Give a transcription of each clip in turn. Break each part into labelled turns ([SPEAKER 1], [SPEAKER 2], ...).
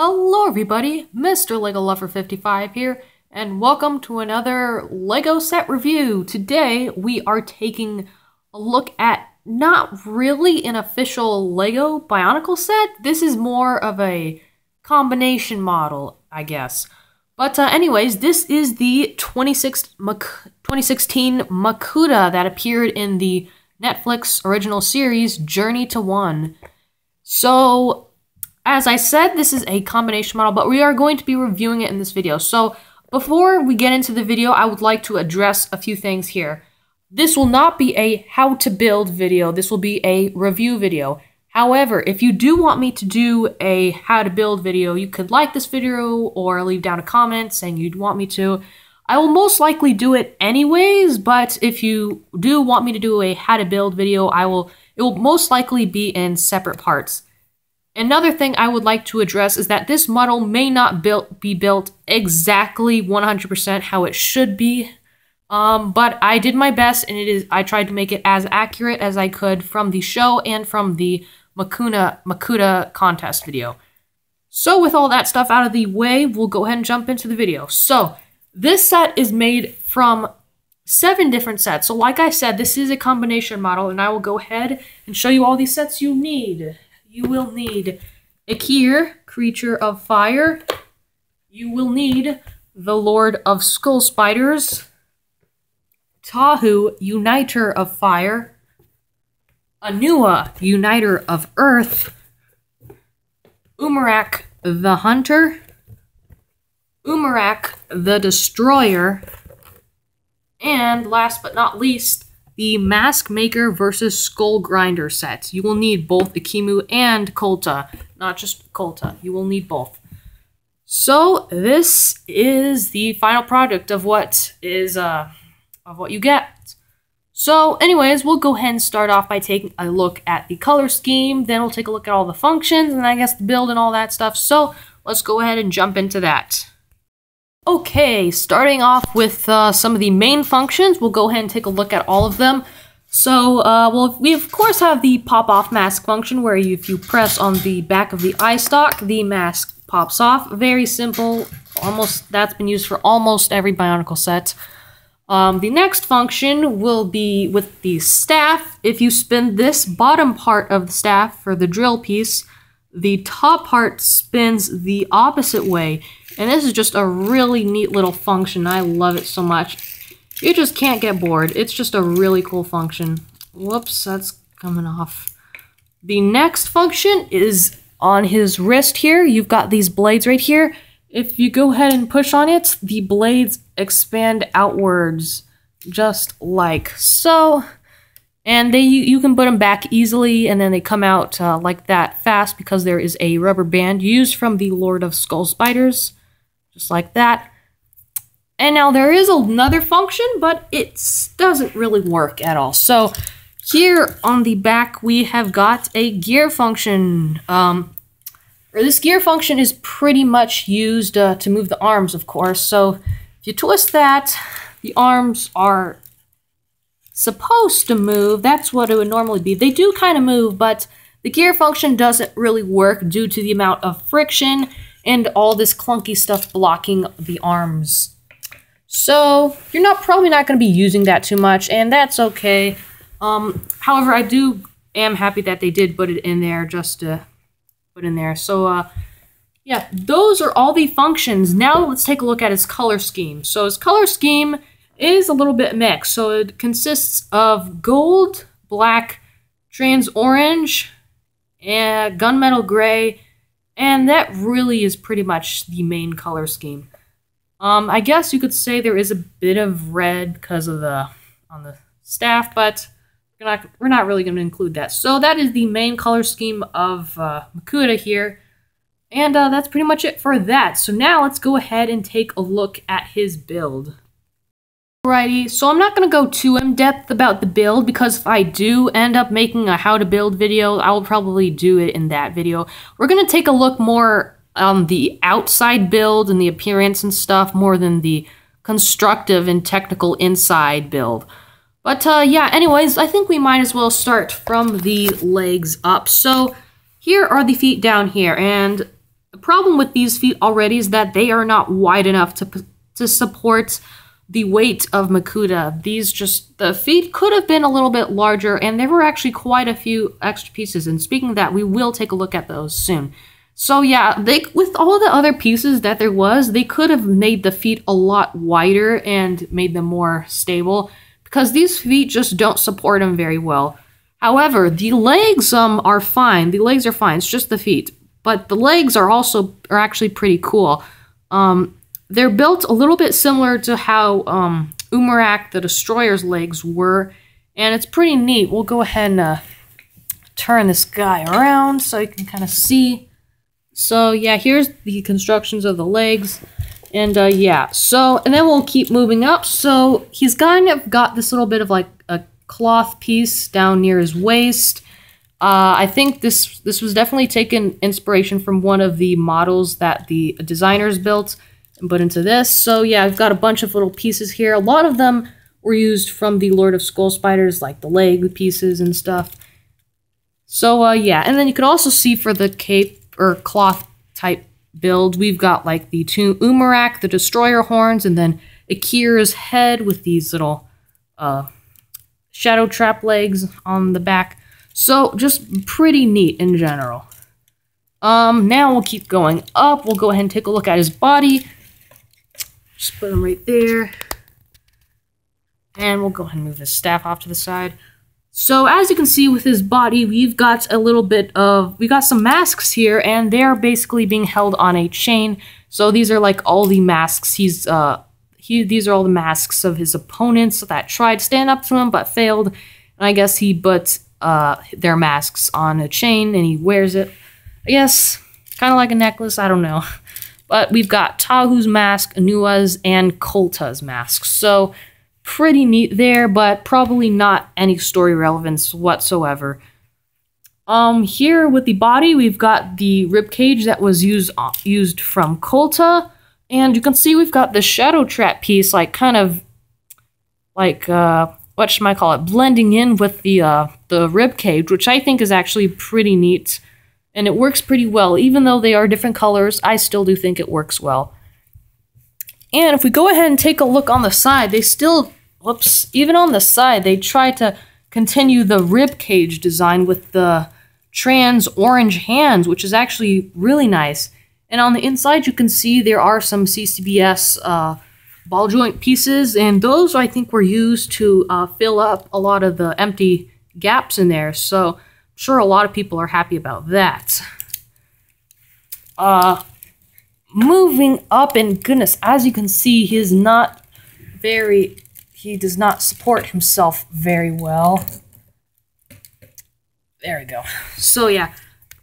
[SPEAKER 1] Hello everybody, Mr. Lego Lover 55 here, and welcome to another Lego set review. Today we are taking a look at not really an official Lego Bionicle set. This is more of a combination model, I guess. But anyways, this is the 2016 Makuta that appeared in the Netflix original series Journey to One. So, as I said, this is a combination model, but we are going to be reviewing it in this video. So, before we get into the video, I would like to address a few things here. This will not be a how to build video. This will be a review video. However, if you do want me to do a how to build video, you could like this video or leave down a comment saying you'd want me to. I will most likely do it anyways, but if you do want me to do a how to build video, it will most likely be in separate parts. Another thing I would like to address is that this model may not be built exactly 100% how it should be, but I did my best, and I tried to make it as accurate as I could from the show and from the Makuta contest video. So with all that stuff out of the way, we'll go ahead and jump into the video. So this set is made from 7 different sets. So like I said, this is a combination model, and I will go ahead and show you all these sets you need. You will need Akir, Creature of Fire. You will need the Lord of Skull Spiders. Tahu, Uniter of Fire. Anua, Uniter of Earth. Umarak, the Hunter. Umarak, the Destroyer. And last but not least, the Mask Maker versus Skull Grinder set. You will need both the Kimu and Kolta, not just Kolta. You will need both. So this is the final product of what you get. So anyways, we'll go ahead and start off by taking a look at the color scheme. Then we'll take a look at all the functions and I guess the build and all that stuff. So let's go ahead and jump into that. Okay, starting off with some of the main functions, we'll go ahead and take a look at all of them. So, well, we of course have the pop-off mask function, where if you press on the back of the eye stalk, the mask pops off. Very simple, that's been used for almost every Bionicle set. The next function will be with the staff. If you spin this bottom part of the staff for the drill piece, the top part spins the opposite way. And this is just a really neat little function. I love it so much. You just can't get bored. It's just a really cool function. Whoops, that's coming off. The next function is on his wrist here. You've got these blades right here. If you go ahead and push on it, the blades expand outwards, just like so. And you can put them back easily, and then they come out like that fast because there is a rubber band used from the Lord of Skull Spiders. Just like that. And now there is another function, but it doesn't really work at all. So here on the back, we have got a gear function. This gear function is pretty much used to move the arms, of course. So if you twist that, the arms are supposed to move. That's what it would normally be. They do kind of move, but the gear function doesn't really work due to the amount of friction and all this clunky stuff blocking the arms. So you're probably not going to be using that too much, and that's okay. However, I am happy that they did put it in there just to put in there. So yeah, those are all the functions. Now let's take a look at his color scheme. So his color scheme is a little bit mixed. So it consists of gold, black, trans orange, and gunmetal gray. And that really is pretty much the main color scheme. I guess you could say there is a bit of red because of on the staff, but we're not really going to include that. So that is the main color scheme of Makuta here. And that's pretty much it for that. So now let's go ahead and take a look at his build. Alrighty, so I'm not going to go too in-depth about the build, because if I do end up making a how to build video, I will probably do it in that video. We're going to take a look more on the outside build and the appearance and stuff, more than the constructive and technical inside build. But yeah, anyways, I think we might as well start from the legs up. So here are the feet down here, and The problem with these feet already is that they are not wide enough to support the weight of Makuta. The feet could have been a little bit larger, and there were actually quite a few extra pieces. And speaking of that, we will take a look at those soon. So yeah, with all the other pieces that there was, they could have made the feet a lot wider and made them more stable, because these feet just don't support them very well. However, the legs are fine. The legs are fine. It's just the feet. But the legs are actually pretty cool. They're built a little bit similar to how Umarak the Destroyer's legs were, and it's pretty neat. We'll go ahead and turn this guy around so you can kind of see. So yeah, here's the constructions of the legs, and yeah. And then we'll keep moving up. So he's kind of got this little bit of like a cloth piece down near his waist. I think this was definitely taken inspiration from one of the models that the designers built and put into this. So yeah, I've got a bunch of little pieces here. A lot of them were used from the Lord of Skull Spiders, like the leg pieces and stuff. So yeah, and then you could also see for the cape or cloth type build, we've got like the two Umarak, the Destroyer horns, and then Akira's head with these little shadow trap legs on the back. So just pretty neat in general. Now we'll keep going up. We'll go ahead and take a look at his body. Just put him right there. And we'll go ahead and move his staff off to the side. So as you can see with his body, we've got some masks here, and they're basically being held on a chain. So these are like all the masks. These are all the masks of his opponents that tried to stand up to him but failed. And I guess he put their masks on a chain and he wears it. I guess kind of like a necklace, I don't know. But we've got Tahu's mask, Anua's, and Kolta's mask. So pretty neat there, but probably not any story relevance whatsoever. Here with the body, we've got the rib cage that was used from Kolta, and you can see we've got the shadow trap piece, like kind of like what should I call it, blending in with the rib cage, which I think is actually pretty neat, and it works pretty well. Even though they are different colors, I still do think it works well. And if we go ahead and take a look on the side, they still, even on the side, they try to continue the rib cage design with the trans orange hands, which is actually really nice. And on the inside, you can see there are some CCBS ball joint pieces, and those I think were used to fill up a lot of the empty gaps in there. So I'm sure a lot of people are happy about that. Moving up, and goodness, as you can see, he does not support himself very well. There we go. So yeah,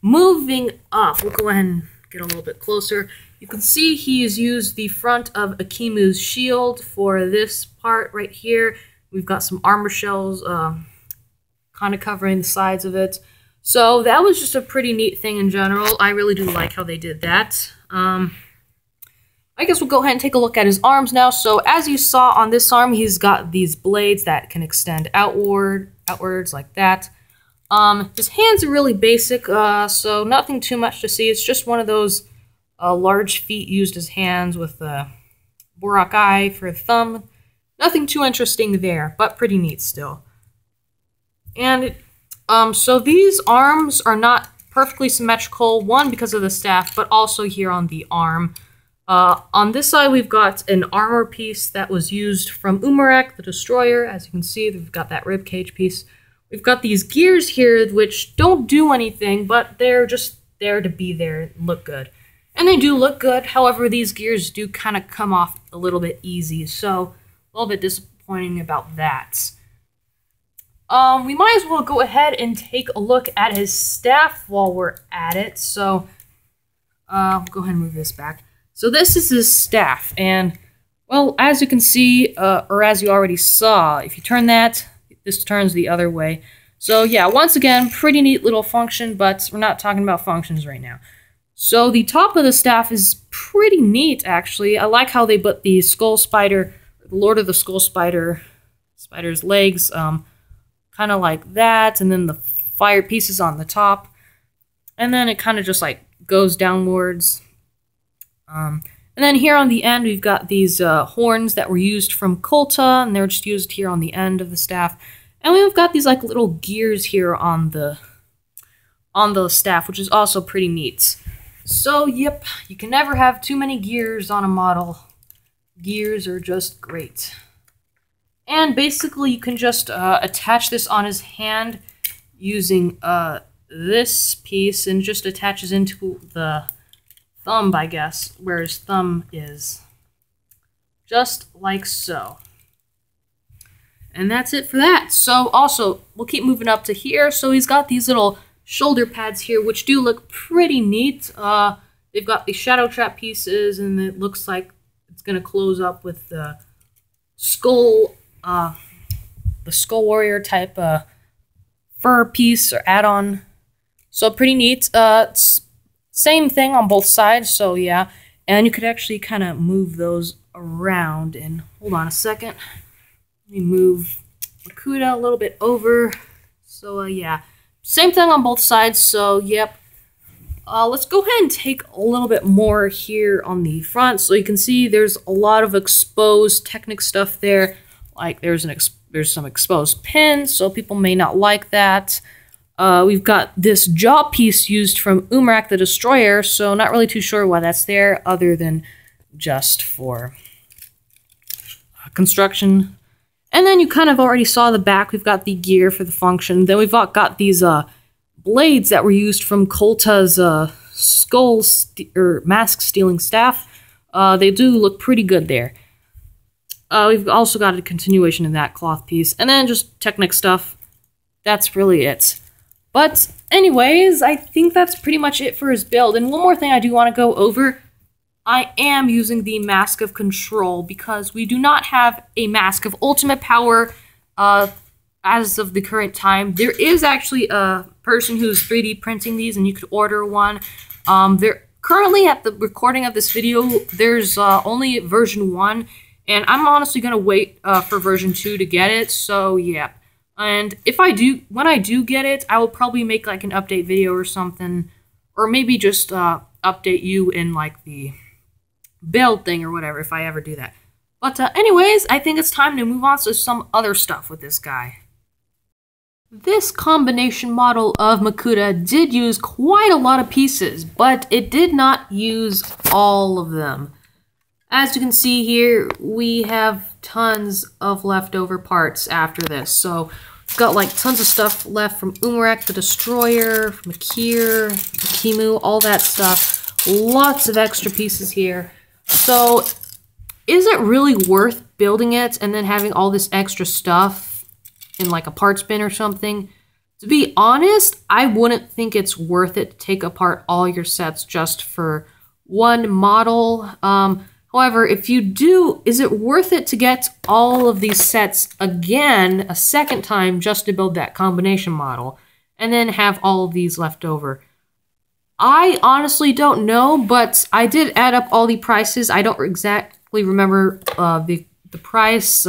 [SPEAKER 1] moving up, we'll go ahead and get a little bit closer. You can see he has used the front of Akimu's shield for this part right here. We've got some armor shells kind of covering the sides of it. So that was just a pretty neat thing in general. I really do like how they did that. I guess we'll go ahead and take a look at his arms now. So as you saw on this arm, he's got these blades that can extend outwards like that. His hands are really basic, so nothing too much to see. It's just one of those large feet used as hands with the Borak eye for the thumb. Nothing too interesting there, but pretty neat still. And so these arms are not perfectly symmetrical, one because of the staff, but also here on the arm. On this side, we've got an armor piece that was used from Umarak, the Destroyer. As you can see, we've got that ribcage piece. We've got these gears here, which don't do anything, but they're just there to be there and look good. And they do look good. However, these gears do kind of come off a little bit easy, so a little bit disappointing about that. We might as well go ahead and take a look at his staff while we're at it. So, I'll go ahead and move this back. So this is his staff, and, well, as you can see, or as you already saw, if you turn that, this turns the other way. So yeah, once again, pretty neat little function, but we're not talking about functions right now. So the top of the staff is pretty neat, actually. I like how they put the Skull Spider, the Lord of the Skull Spider's legs, kind of like that, and then the fire pieces on the top. And then it kind of just like goes downwards. And then here on the end, we've got these horns that were used from Kolta, and they're just used here on the end of the staff. And we've got these like little gears here on the staff, which is also pretty neat. So, yep, you can never have too many gears on a model. Gears are just great. And basically, you can just attach this on his hand using this piece, and just attaches into the thumb, I guess, where his thumb is. Just like so. And that's it for that. So, also, we'll keep moving up to here. So, he's got these little shoulder pads here, which do look pretty neat. They've got the shadow trap pieces, and it looks like it's going to close up with the skull warrior type fur piece or add-on. So pretty neat. It's same thing on both sides, so yeah. And you could actually kind of move those around. And hold on a second. Let me move Makuta a little bit over. So yeah, same thing on both sides. So yep. Let's go ahead and take a little bit more here on the front. So you can see there's a lot of exposed Technic stuff there. Like there's some exposed pins, so people may not like that. We've got this jaw piece used from Umarak the Destroyer, so not really too sure why that's there, other than just for construction. And then you kind of already saw the back. We've got the gear for the function. Then we've got these blades that were used from Kolta's mask stealing staff. They do look pretty good there. We've also got a continuation of that cloth piece, and then just Technic stuff. That's really it. But anyways, I think that's pretty much it for his build. And one more thing I do want to go over. I am using the Mask of Control because we do not have a Mask of Ultimate Power as of the current time. There is actually a person who's 3D printing these, and you could order one. Currently, at the recording of this video, there's only version 1, and I'm honestly going to wait for version 2 to get it, so yeah. And when I do get it, I will probably make like an update video or something, or maybe just update you in like the build thing or whatever, if I ever do that. But anyways, I think it's time to move on to some other stuff with this guy. This combination model of Makuta did use quite a lot of pieces, but it did not use all of them. As you can see here, we have tons of leftover parts after this. So we've got like tons of stuff left from Umarak the Destroyer, from Akir, Kimu, all that stuff. Lots of extra pieces here. So is it really worth building it and then having all this extra stuff in like a parts bin or something? To be honest, I wouldn't think it's worth it to take apart all your sets just for one model. However, if you do, is it worth it to get all of these sets again a second time just to build that combination model and then have all of these left over? I honestly don't know, but I did add up all the prices. I don't exactly remember the price,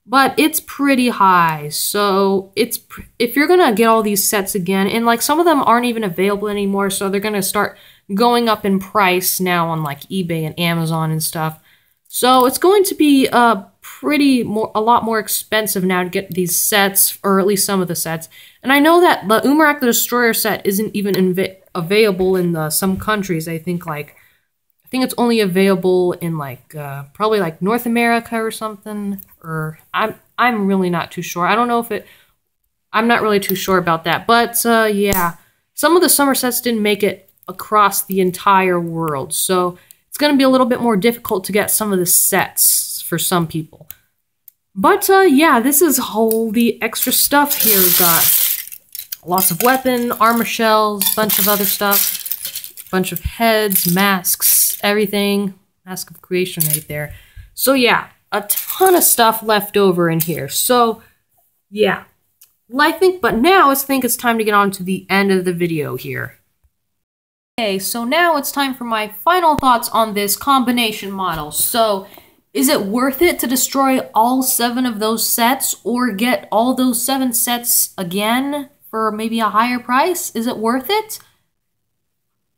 [SPEAKER 1] but it's pretty high. So if you're gonna get all these sets again, and like some of them aren't even available anymore, so they're gonna start going up in price now on like eBay and Amazon and stuff. So it's going to be a lot more expensive now to get these sets, or at least some of the sets. And I know that the Umarak the Destroyer set isn't even available in some countries. I think it's only available in like probably like North America or something. Or I'm really not too sure. I don't know if I'm not really too sure about that. But yeah, some of the summer sets didn't make it across the entire world, so it's going to be a little bit more difficult to get some of the sets for some people. But yeah, this is all the extra stuff here. We've got lots of weapon, armor shells, bunch of other stuff, bunch of heads, masks, everything. Mask of creation right there. So yeah, a ton of stuff left over in here. So yeah, but now I think it's time to get on to the end of the video here. Okay, so now it's time for my final thoughts on this combination model. So, is it worth it to destroy all 7 of those sets, or get all those 7 sets again for maybe a higher price? Is it worth it?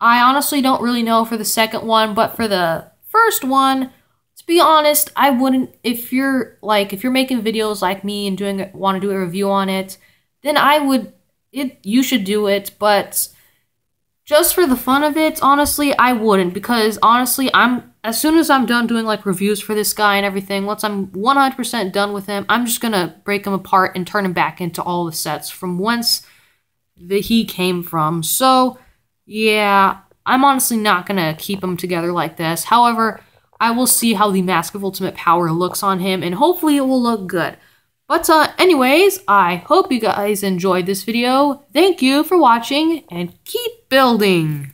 [SPEAKER 1] I honestly don't really know for the second one, but for the first one, to be honest, I wouldn't. If you're making videos like me and want to do a review on it, then I would. You should do it, but just for the fun of it, honestly, I wouldn't, because honestly, as soon as I'm done doing like reviews for this guy and everything, once I'm 100% done with him, I'm just gonna break him apart and turn him back into all the sets from whence he came from. So yeah, I'm honestly not gonna keep him together like this. However, I will see how the Mask of Ultimate Power looks on him, and hopefully it will look good. But anyways, I hope you guys enjoyed this video. Thank you for watching, and keep building!